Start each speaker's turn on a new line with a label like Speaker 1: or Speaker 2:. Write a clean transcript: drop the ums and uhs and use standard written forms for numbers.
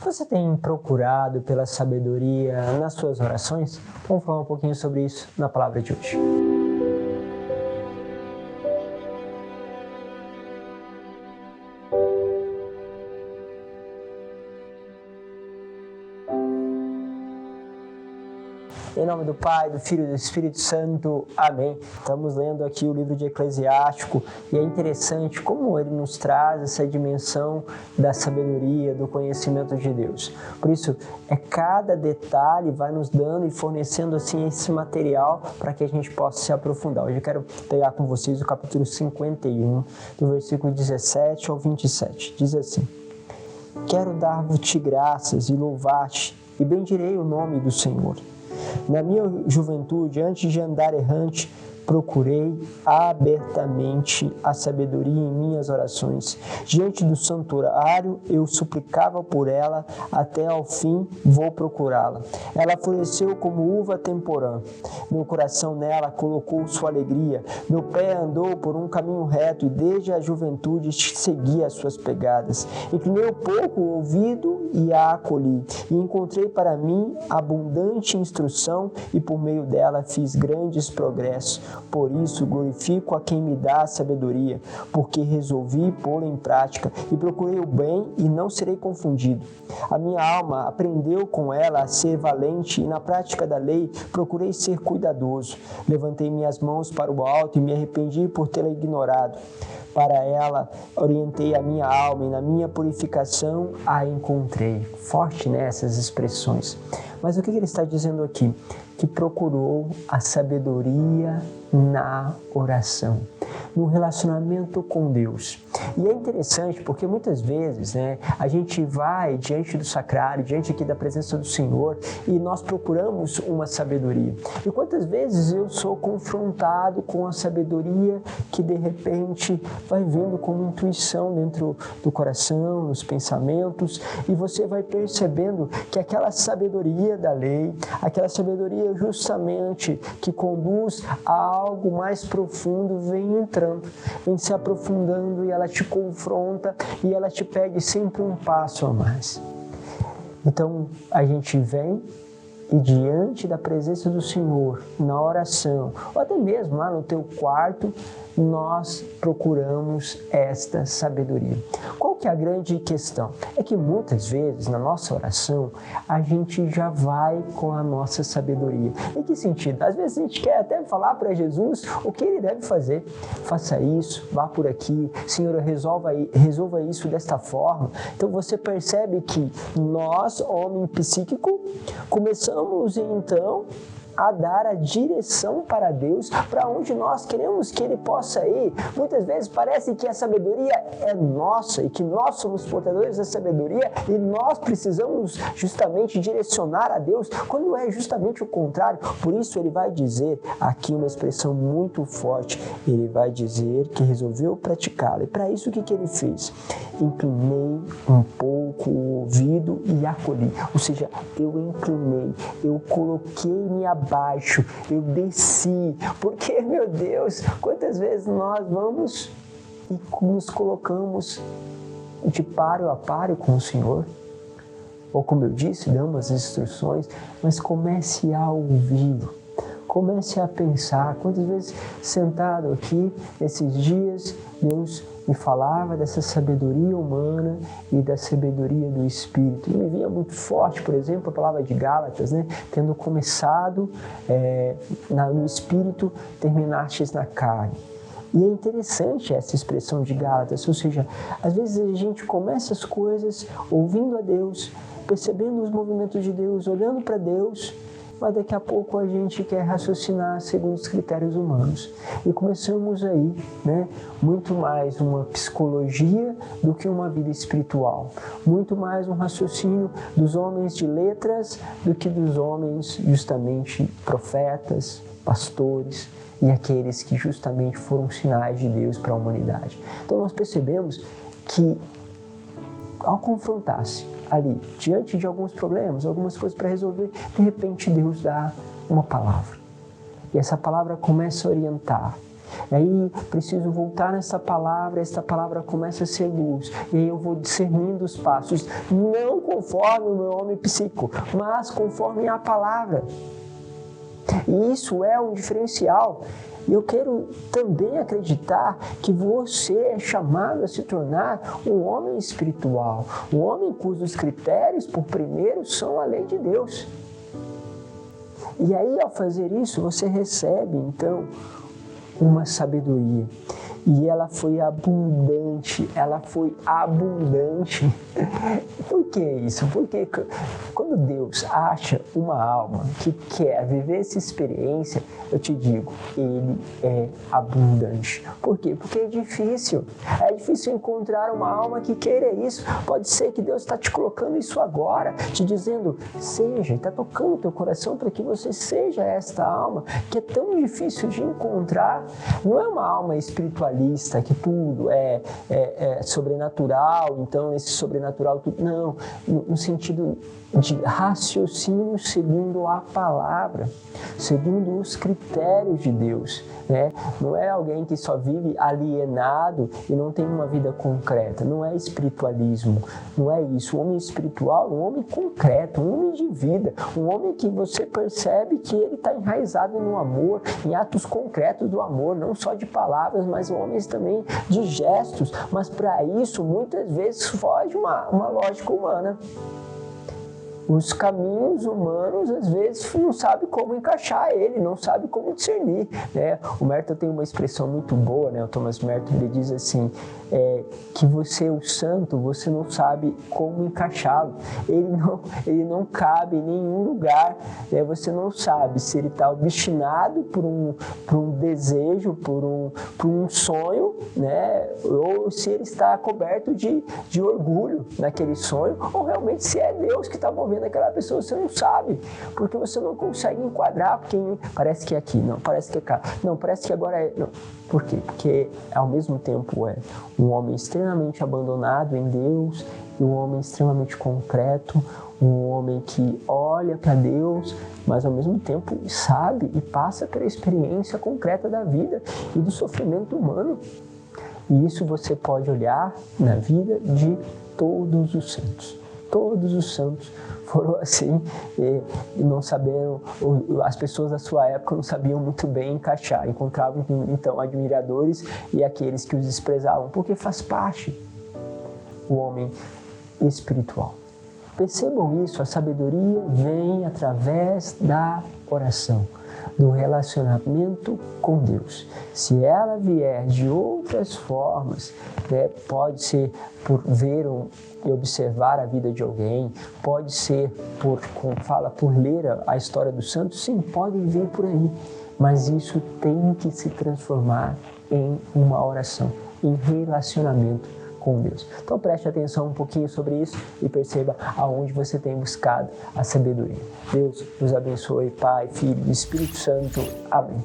Speaker 1: Você tem procurado pela sabedoria nas suas orações? Vamos falar um pouquinho sobre isso na palavra de hoje. Em nome do Pai, do Filho e do Espírito Santo. Amém. Estamos lendo aqui o livro de Eclesiástico e é interessante como ele nos traz essa dimensão da sabedoria, do conhecimento de Deus. Por isso, cada detalhe vai nos dando e fornecendo assim esse material para que a gente possa se aprofundar. Hoje eu quero pegar com vocês o capítulo 51, do versículo 17 ao 27. Diz assim: Quero dar-vos graças e louvar-te, e bendirei o nome do Senhor. Na minha juventude, antes de andar errante, procurei abertamente a sabedoria em minhas orações. Diante do santuário, eu suplicava por ela, até ao fim vou procurá-la. Ela floresceu como uva temporã. Meu coração nela colocou sua alegria. Meu pé andou por um caminho reto e desde a juventude segui as suas pegadas. Inclinei um pouco o ouvido e a acolhi. E encontrei para mim abundante instrução e por meio dela fiz grandes progressos. Por isso glorifico a quem me dá a sabedoria, porque resolvi pô-la em prática e procurei o bem e não serei confundido. A minha alma aprendeu com ela a ser valente e na prática da lei procurei ser cuidadoso. Levantei minhas mãos para o alto e me arrependi por tê-la ignorado. Para ela orientei a minha alma e na minha purificação a encontrei. Forte nessas expressões. Mas o que ele está dizendo aqui? Que procurou a sabedoria na oração, no relacionamento com Deus. E é interessante porque muitas vezes, a gente vai diante do sacrário, diante aqui da presença do Senhor e nós procuramos uma sabedoria. E quantas vezes eu sou confrontado com a sabedoria que de repente vai vindo como intuição dentro do coração, nos pensamentos, e você vai percebendo que aquela sabedoria da lei, aquela sabedoria justamente que conduz a algo mais profundo, vem entrando, vem se aprofundando e ela te confronta e ela te pede sempre um passo a mais. Então a gente vem e diante da presença do Senhor, na oração, ou até mesmo lá no teu quarto, nós procuramos esta sabedoria. Qual que é a grande questão? É que muitas vezes na nossa oração a gente já vai com a nossa sabedoria. Em que sentido? Às vezes a gente quer até falar para Jesus o que ele deve fazer. Faça isso, vá por aqui, Senhor, resolva isso desta forma. Então você percebe que nós, homem psíquico, começamos então a dar a direção para Deus, para onde nós queremos que Ele possa ir. Muitas vezes parece que a sabedoria é nossa e que nós somos portadores da sabedoria e nós precisamos justamente direcionar a Deus, quando é justamente o contrário. Por isso Ele vai dizer aqui uma expressão muito forte. Ele vai dizer que resolveu praticá-la. E para isso o que Ele fez? Inclinei um pouco o ouvido e acolhi. Ou seja, eu inclinei, eu coloquei-me abaixo, eu desci, porque, meu Deus, quantas vezes nós vamos e nos colocamos de páreo a páreo com o Senhor, ou como eu disse, damos as instruções, mas comece a ouvi-lo, comece a pensar. Quantas vezes sentado aqui, nesses dias, Deus me falava dessa sabedoria humana e da sabedoria do Espírito. E me vinha muito forte, por exemplo, a palavra de Gálatas, tendo começado no Espírito, terminastes na carne. E é interessante essa expressão de Gálatas, ou seja, às vezes a gente começa as coisas ouvindo a Deus, percebendo os movimentos de Deus, olhando para Deus, mas daqui a pouco a gente quer raciocinar segundo os critérios humanos. E começamos aí, muito mais uma psicologia do que uma vida espiritual. Muito mais um raciocínio dos homens de letras do que dos homens justamente profetas, pastores e aqueles que justamente foram sinais de Deus para a humanidade. Então nós percebemos que ao confrontar-se ali, diante de alguns problemas, algumas coisas para resolver, de repente Deus dá uma palavra. E essa palavra começa a orientar. E aí preciso voltar nessa palavra, essa palavra começa a ser luz. E aí eu vou discernindo os passos, não conforme o meu homem psíquico, mas conforme a palavra. E isso é um diferencial. E eu quero também acreditar que você é chamado a se tornar um homem espiritual, um homem cujos critérios, por primeiro, são a lei de Deus. E aí, ao fazer isso, você recebe, então, uma sabedoria. E ela foi abundante, Por que isso? Porque quando Deus acha uma alma que quer viver essa experiência, eu te digo, Ele é abundante. Por quê? Porque é difícil encontrar uma alma que queira isso. Pode ser que Deus está te colocando isso agora, te dizendo, está tocando o teu coração para que você seja esta alma, que é tão difícil de encontrar. Não é uma alma espiritualista, que tudo é sobrenatural, então esse sobrenatural, tudo, não, no sentido de raciocínio segundo a palavra, segundo os critérios de Deus, né? Não é alguém que só vive alienado e não tem uma vida concreta, não é espiritualismo, não é isso. Um homem espiritual, um homem concreto, um homem de vida, um homem que você percebe que ele está enraizado no amor, em atos concretos do amor, não só de palavras, mas homens também de gestos, mas para isso muitas vezes foge uma lógica humana. Os caminhos humanos, às vezes, não sabe como encaixar ele, não sabe como discernir, né? O Merton tem uma expressão muito boa, né? O Thomas Merton, ele diz assim, que você, o santo, você não sabe como encaixá-lo. Ele não cabe em nenhum lugar, né? Você não sabe se ele está obstinado por um desejo, por um sonho, né? Ou se ele está coberto de orgulho naquele sonho, ou realmente se é Deus que está movendo aquela pessoa, você não sabe, porque você não consegue enquadrar, porque parece que é aqui, não, parece que é cá, não, parece que agora é, não. Por quê? Porque ao mesmo tempo é um homem extremamente abandonado em Deus e um homem extremamente concreto, um homem que olha para Deus, mas ao mesmo tempo sabe e passa pela experiência concreta da vida e do sofrimento humano. E isso você pode olhar na vida de todos os santos. Todos os santos foram assim e não sabiam, as pessoas da sua época não sabiam muito bem encaixar, encontravam então admiradores e aqueles que os desprezavam, porque faz parte o homem espiritual. Percebam isso, a sabedoria vem através da oração, do relacionamento com Deus. Se ela vier de outras formas, né, pode ser por ver e observar a vida de alguém, pode ser por ler a história dos santos, sim, pode vir por aí, mas isso tem que se transformar em uma oração, em relacionamento com Deus. Então preste atenção um pouquinho sobre isso e perceba aonde você tem buscado a sabedoria. Deus nos abençoe, Pai, Filho e Espírito Santo. Amém.